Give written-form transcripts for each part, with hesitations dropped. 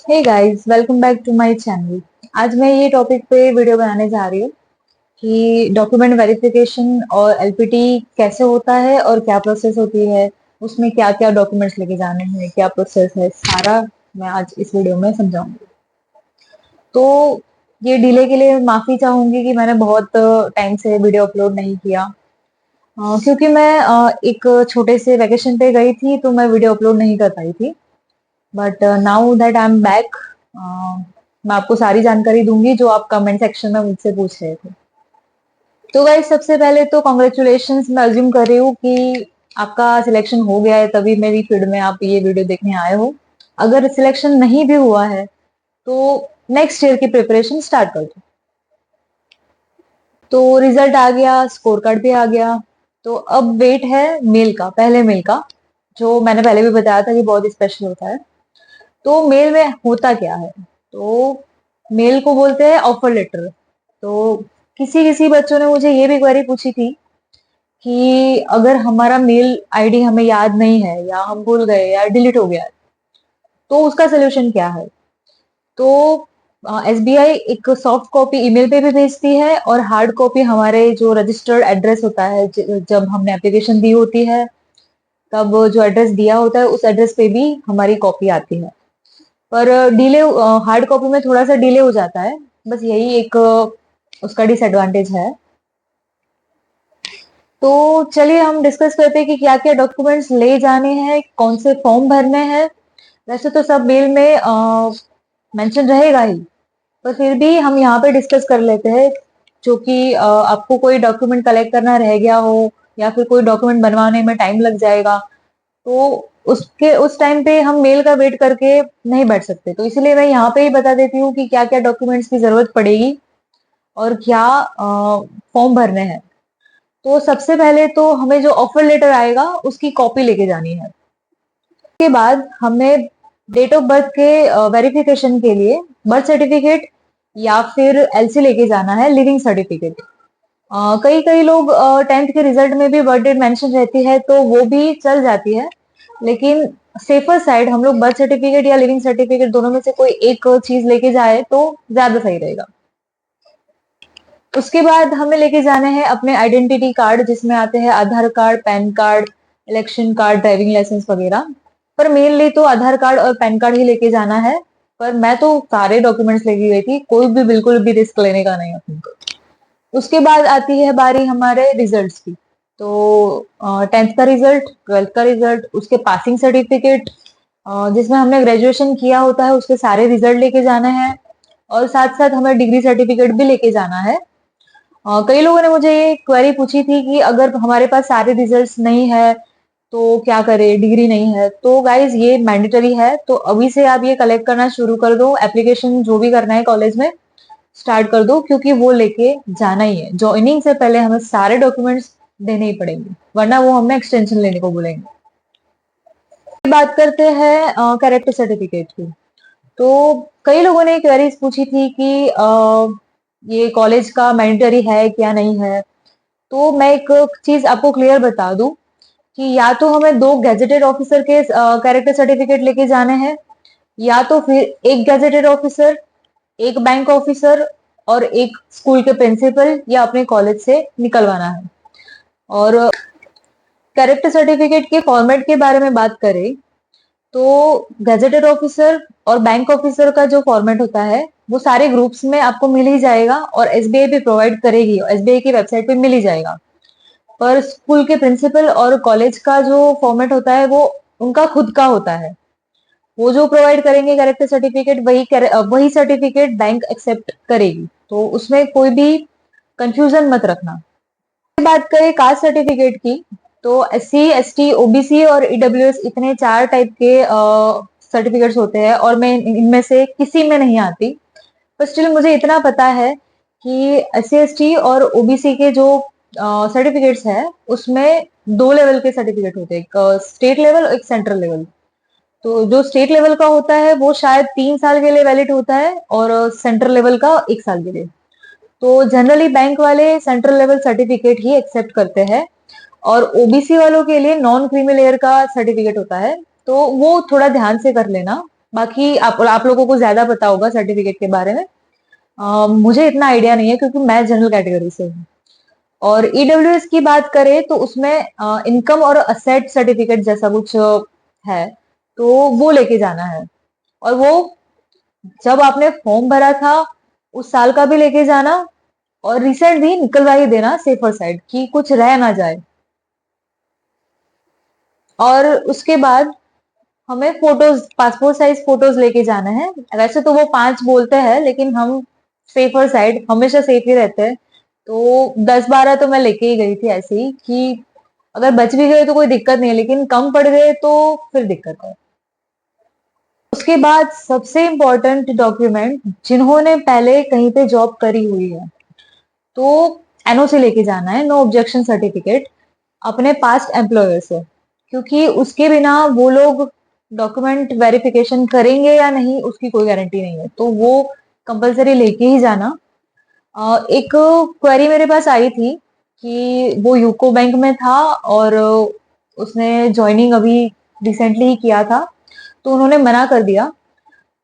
Hey guys, welcome back to my channel. आज मैं ये टॉपिक पे वीडियो बनाने जा रही हूँ कि डॉक्यूमेंट वेरिफिकेशन और एलपीटी कैसे होता है और क्या प्रोसेस होती है, उसमें क्या क्या डॉक्यूमेंट्स लेके जाने हैं, क्या प्रोसेस है, सारा मैं आज इस वीडियो में समझाऊंगी। तो ये डिले के लिए माफी चाहूंगी कि मैंने बहुत टाइम से वीडियो अपलोड नहीं किया। क्योंकि मैं एक छोटे से वैकेशन पे गई थी तो मैं वीडियो अपलोड नहीं कर पाई थी। But now that I am back, मैं आपको सारी जानकारी दूंगी जो आप कमेंट सेक्शन में मुझसे पूछ रहे थे। तो गाइस, सबसे पहले तो कॉन्ग्रेचुलेशंस। मैं अज्यूम कर रही हूँ कि आपका सिलेक्शन हो गया है, तभी मेरी फील्ड में आप ये वीडियो देखने आए हो। अगर सिलेक्शन नहीं भी हुआ है तो नेक्स्ट ईयर की प्रिपरेशन स्टार्ट कर दो। तो रिजल्ट आ गया, स्कोर कार्ड भी आ गया। तो अब वेट है मेल का, पहले मेल का, जो मैंने पहले भी बताया था कि बहुत स्पेशल होता है। तो मेल में होता क्या है? तो मेल को बोलते हैं ऑफर लेटर। तो किसी किसी बच्चों ने मुझे ये भी क्वेरी पूछी थी कि अगर हमारा मेल आईडी हमें याद नहीं है या हम भूल गए या डिलीट हो गया है, तो उसका सोल्यूशन क्या है? तो एसबीआई एक सॉफ्ट कॉपी ईमेल पे भी भेजती है और हार्ड कॉपी हमारे जो रजिस्टर्ड एड्रेस होता है, जब हमने एप्लीकेशन दी होती है तब जो एड्रेस दिया होता है उस एड्रेस पे भी हमारी कॉपी आती है। पर डिले, हार्ड कॉपी में थोड़ा सा डिले हो जाता है। बस यही एक उसका डिसएडवांटेज है। तो चलिए हम डिस्कस करते हैं कि क्या क्या डॉक्यूमेंट्स ले जाने हैं, कौन से फॉर्म भरने हैं। वैसे तो सब मेल में मेंशन रहेगा ही, पर फिर भी हम यहाँ पे डिस्कस कर लेते हैं। जो कि आपको कोई डॉक्यूमेंट कलेक्ट करना रह गया हो या फिर कोई डॉक्यूमेंट बनवाने में टाइम लग जाएगा, तो उसके उस टाइम पे हम मेल का वेट करके नहीं बैठ सकते। तो इसीलिए मैं यहाँ पे ही बता देती हूँ कि क्या क्या डॉक्यूमेंट्स की जरूरत पड़ेगी और क्या फॉर्म भरने हैं। तो सबसे पहले तो हमें जो ऑफर लेटर आएगा उसकी कॉपी लेके जानी है। उसके बाद हमें डेट ऑफ बर्थ के वेरिफिकेशन के लिए बर्थ सर्टिफिकेट या फिर एलसी लेके जाना है, लिविंग सर्टिफिकेट। कई कई लोग 10th के रिजल्ट में भी बर्थ डेट मेंशन रहती है तो वो भी चल जाती है, लेकिन सेफर साइड हम लोग बर्थ सर्टिफिकेट या लिविंग सर्टिफिकेट दोनों में से कोई एक चीज लेके जाए तो ज्यादा सही रहेगा। उसके बाद हमें लेके जाने हैं अपने आइडेंटिटी कार्ड, जिसमें आते हैं Aadhaar card, PAN card, election card, driving licence वगैरह। पर मेनली तो आधार कार्ड और पैन कार्ड ही लेके जाना है। पर मैं तो सारे डॉक्यूमेंट्स लेके गई थी, कोई भी बिल्कुल भी रिस्क लेने का नहीं अपने को। उसके बाद आती है बारी हमारे रिजल्ट्स की। तो 10th का रिजल्ट, 12th का रिजल्ट, उसके पासिंग सर्टिफिकेट, जिसमें हमने ग्रेजुएशन किया होता है उसके सारे रिजल्ट लेके जाने हैं। और साथ साथ हमें डिग्री सर्टिफिकेट भी लेके जाना है। कई लोगों ने मुझे ये क्वेरी पूछी थी कि अगर हमारे पास सारे रिजल्ट्स नहीं है तो क्या करें, डिग्री नहीं है। तो गाइज ये मैंडेटरी है, तो अभी से आप ये कलेक्ट करना शुरू कर दो। एप्लीकेशन जो भी करना है कॉलेज में स्टार्ट कर दो, क्योंकि वो लेके जाना ही है। ज्वाइनिंग से पहले हमें सारे डॉक्यूमेंट्स देने ही पड़ेंगे, वरना वो हमें एक्सटेंशन लेने को बोलेंगे। बात करते हैं कैरेक्टर सर्टिफिकेट की। तो कई लोगों ने क्वेरीज पूछी थी कि ये कॉलेज का मैंडेटरी है क्या नहीं है। तो मैं एक चीज आपको क्लियर बता दूं कि या तो हमें दो गैजेटेड ऑफिसर के कैरेक्टर सर्टिफिकेट लेके जाने हैं, या तो फिर एक गैजेटेड ऑफिसर, एक बैंक ऑफिसर और एक स्कूल के प्रिंसिपल या अपने कॉलेज से निकलवाना है। और कैरेक्टर सर्टिफिकेट के फॉर्मेट के बारे में बात करें तो गैजेटेड ऑफिसर और बैंक ऑफिसर का जो फॉर्मेट होता है वो सारे ग्रुप्स में आपको मिल ही जाएगा और एसबीआई भी प्रोवाइड करेगी, एसबीआई की वेबसाइट पे मिल ही जाएगा। पर स्कूल के प्रिंसिपल और कॉलेज का जो फॉर्मेट होता है वो उनका खुद का होता है। वो जो प्रोवाइड करेंगे कैरेक्टर सर्टिफिकेट, वही सर्टिफिकेट बैंक एक्सेप्ट करेगी। तो उसमें कोई भी कंफ्यूजन मत रखना। बात करें कास्ट सर्टिफिकेट की, तो एससी, एसटी, ओबीसी और ईडब्ल्यूएस, इतने चार टाइप के सर्टिफिकेट्स होते हैं और मैं इनमें से किसी में नहीं आती। पर स्टिल मुझे इतना पता है कि एससी, एसटी और ओबीसी के जो सर्टिफिकेट्स है उसमें दो लेवल के सर्टिफिकेट होते हैं, एक स्टेट लेवल और एक सेंट्रल लेवल। तो जो स्टेट लेवल का होता है वो शायद 3 साल के लिए वैलिड होता है और सेंट्रल लेवल का 1 साल के लिए। तो जनरली बैंक वाले सेंट्रल लेवल सर्टिफिकेट ही एक्सेप्ट करते हैं और ओबीसी वालों के लिए नॉन क्रीमी लेयर का सर्टिफिकेट होता है। तो वो थोड़ा ध्यान से कर लेना, बाकी आप लोगों को ज्यादा पता होगा सर्टिफिकेट के बारे में। मुझे इतना आइडिया नहीं है क्योंकि मैं जनरल कैटेगरी से हूँ। और ईडब्ल्यूएस की बात करें तो उसमें इनकम और असेट सर्टिफिकेट जैसा कुछ है, तो वो लेके जाना है। और वो जब आपने फॉर्म भरा था उस साल का भी लेके जाना, और रिसेंट भी निकलवा ही देना सेफर साइड कि कुछ रह ना जाए। और उसके बाद हमें फोटोज, पासपोर्ट साइज फोटोज लेके जाना है। वैसे तो वो 5 बोलते हैं लेकिन हम सेफर साइड हमेशा सेफ ही रहते हैं, तो 10-12 तो मैं लेके ही गई थी ऐसे ही कि अगर बच भी गए तो कोई दिक्कत नहीं है, लेकिन कम पड़ गए तो फिर दिक्कत है। उसके बाद सबसे इम्पोर्टेंट डॉक्यूमेंट, जिन्होंने पहले कहीं पे जॉब करी हुई है तो एनओसी लेके जाना है, नो ऑब्जेक्शन सर्टिफिकेट, अपने पास्ट एम्प्लॉयर से, क्योंकि उसके बिना वो लोग डॉक्यूमेंट वेरिफिकेशन करेंगे या नहीं उसकी कोई गारंटी नहीं है, तो वो कंपलसरी लेके ही जाना। एक क्वेरी मेरे पास आई थी कि वो यूको बैंक में था और उसने ज्वाइनिंग अभी रिसेंटली ही किया था, तो उन्होंने मना कर दिया।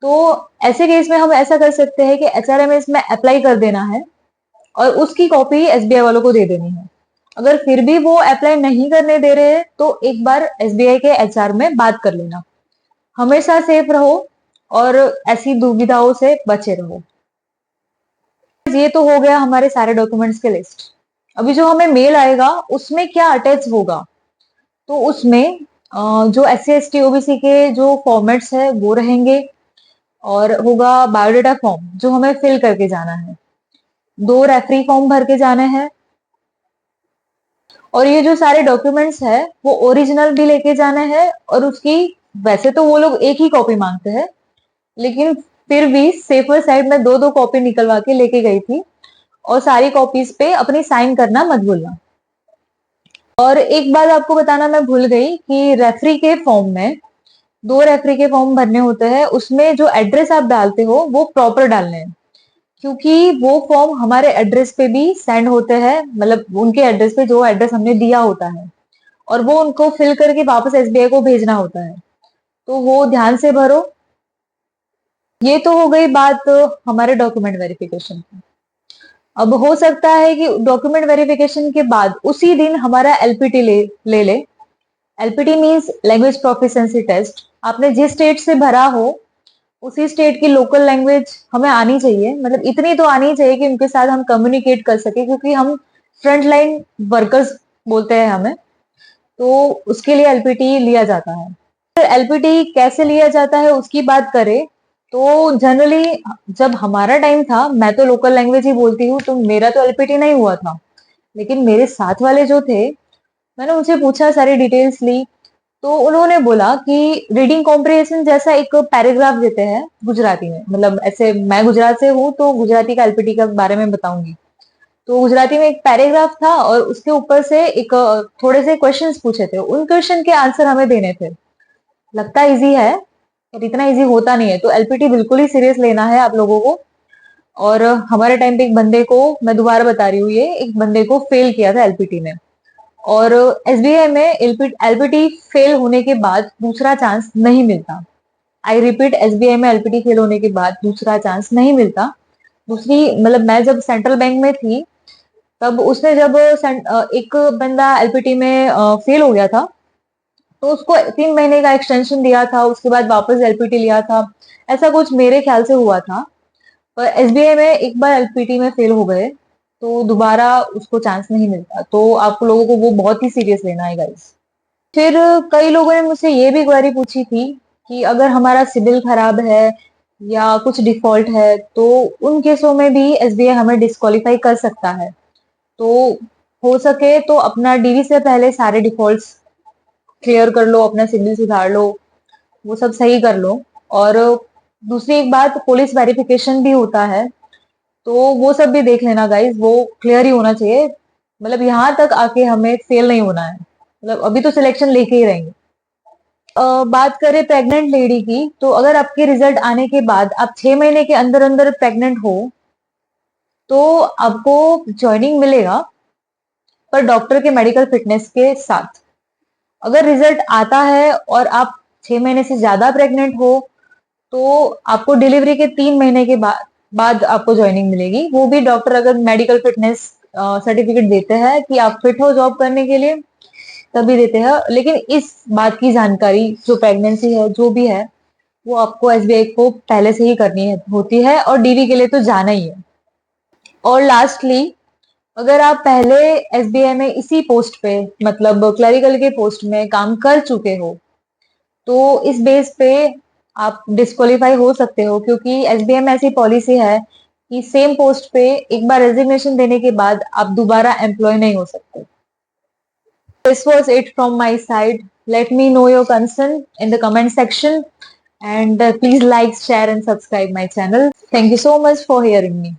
तो ऐसे केस में हम ऐसा कर सकते हैं कि एचआरएमएस में अप्लाई कर देना है और उसकी कॉपी एसबीआई वालों को दे देनी है। अगर फिर भी वो अप्लाई नहीं करने दे रहे हैं तो एक बार एसबीआई के एचआर में बात कर लेना। हमेशा सेफ रहो और ऐसी दुविधाओं से बचे रहो। ये तो हो गया हमारे सारे डॉक्यूमेंट्स के लिस्ट। अभी जो हमें मेल आएगा उसमें क्या अटैच होगा, तो उसमें जो S C S T OBC के जो फॉर्मेट्स है वो रहेंगे, और होगा बायोडाटा फॉर्म जो हमें फिल करके जाना है, 2 रेफरी फॉर्म भर के जाने हैं। और ये जो सारे डॉक्यूमेंट्स है वो ओरिजिनल भी लेके जाने हैं, और उसकी वैसे तो वो लोग एक ही कॉपी मांगते हैं, लेकिन फिर भी सेफर साइड में 2-2 कॉपी निकलवा के लेके गई थी। और सारी कॉपीज पे अपनी साइन करना मत भूलना। और एक बात आपको बताना मैं भूल गई कि रेफरी के फॉर्म में 2 रेफरी के फॉर्म भरने होते हैं, उसमें जो एड्रेस आप डालते हो वो प्रॉपर डालने हैं, क्योंकि वो फॉर्म हमारे एड्रेस पे भी सेंड होते हैं, मतलब उनके एड्रेस पे जो एड्रेस हमने दिया होता है, और वो उनको फिल करके वापस एसबीआई को भेजना होता है, तो वो ध्यान से भरो। ये तो हो गई बात हमारे डॉक्यूमेंट वेरिफिकेशन की। अब हो सकता है कि डॉक्यूमेंट वेरिफिकेशन के बाद उसी दिन हमारा एलपीटी ले। LPT means language proficiency test. आपने जिस स्टेट से भरा हो उसी स्टेट की लोकल लैंग्वेज हमें आनी चाहिए, मतलब इतनी तो आनी चाहिए कि उनके साथ हम कम्युनिकेट कर सके, क्योंकि हम फ्रंट लाइन वर्कर्स बोलते हैं हमें, तो उसके लिए एलपीटी लिया जाता है। एलपीटी कैसे लिया जाता है उसकी बात करें तो जनरली जब हमारा टाइम था, मैं तो लोकल लैंग्वेज ही बोलती हूँ, तो मेरा तो एलपीटी नहीं हुआ था। लेकिन मेरे साथ वाले जो थे, मैंने उनसे पूछा, सारी डिटेल्स ली, तो उन्होंने बोला कि रीडिंग कॉम्प्रिहेंशन जैसा एक पैराग्राफ देते हैं गुजराती में, मतलब ऐसे मैं गुजरात से हूँ तो गुजराती का एलपीटी के बारे में बताऊंगी। तो गुजराती में एक पैराग्राफ था और उसके ऊपर से एक थोड़े से क्वेश्चंस पूछे थे, उन क्वेश्चन के आंसर हमें देने थे। लगता इजी है पर इतना इजी होता नहीं है, तो एलपीटी बिल्कुल ही सीरियस लेना है आप लोगों को। और हमारे टाइम पे एक बंदे को, मैं दोबारा बता रही हूँ, ये एक बंदे को फेल किया था एलपीटी में, और एसबीआई में एलपीटी फेल होने के बाद दूसरा चांस नहीं मिलता। आई रिपीट, एसबीआई में एलपीटी फेल होने के बाद दूसरा चांस नहीं मिलता। दूसरी, मतलब मैं जब सेंट्रल बैंक में थी तब उसने जब एक बंदा एलपीटी में फेल हो गया था, तो उसको 3 महीने का एक्सटेंशन दिया था, उसके बाद वापस एलपीटी लिया था। ऐसा कुछ मेरे ख्याल से हुआ था। पर एसबीआई में एक बार एलपीटी में फेल हो गए तो दोबारा उसको चांस नहीं मिलता, तो आप लोगों को वो बहुत ही सीरियस लेना है गाइस। फिर कई लोगों ने मुझसे ये भी क्वेरी पूछी थी कि अगर हमारा सिबिल खराब है या कुछ डिफॉल्ट है तो उन केसों में भी एसबीआई हमें डिस्क्वालीफाई कर सकता है। तो हो सके तो अपना डीवी से पहले सारे डिफॉल्ट्स क्लियर कर लो, अपना सिबिल सुधार लो, वो सब सही कर लो। और दूसरी एक बात, पुलिस वेरिफिकेशन भी होता है, तो वो सब भी देख लेना गाइस, वो क्लियर ही होना चाहिए। मतलब यहाँ तक आके हमें फेल नहीं होना है, मतलब अभी तो सिलेक्शन लेके ही रहेंगे। बात करें प्रेग्नेंट लेडी की, तो अगर आपके रिजल्ट आने के बाद आप 6 महीने के अंदर अंदर प्रेग्नेंट हो तो आपको ज्वाइनिंग मिलेगा, पर डॉक्टर के मेडिकल फिटनेस के साथ। अगर रिजल्ट आता है और आप 6 महीने से ज्यादा प्रेग्नेंट हो तो आपको डिलीवरी के 3 महीने के बाद आपको ज्वाइनिंग मिलेगी। वो भी डॉक्टर अगर मेडिकल फिटनेस सर्टिफिकेट देते हैं कि आप फिट हो जॉब करने के लिए, तभी देते हैं। लेकिन इस बात की जानकारी, जो प्रेगनेंसी है जो भी है, वो आपको एसबीआई को पहले से ही करनी होती है, और डीवी के लिए तो जाना ही है। और लास्टली, अगर आप पहले एसबीआई में इसी पोस्ट पे, मतलब क्लरिकल के पोस्ट में काम कर चुके हो, तो इस बेस पे आप डिस्क्वालीफाई हो सकते हो, क्योंकि एसबीआई में ऐसी पॉलिसी है कि सेम पोस्ट पे एक बार रेजिग्नेशन देने के बाद आप दोबारा एम्प्लॉय नहीं हो सकते। This was it from my side. Let me know your concern in the comment section, and please like, share and subscribe my channel. Thank you so much for hearing me.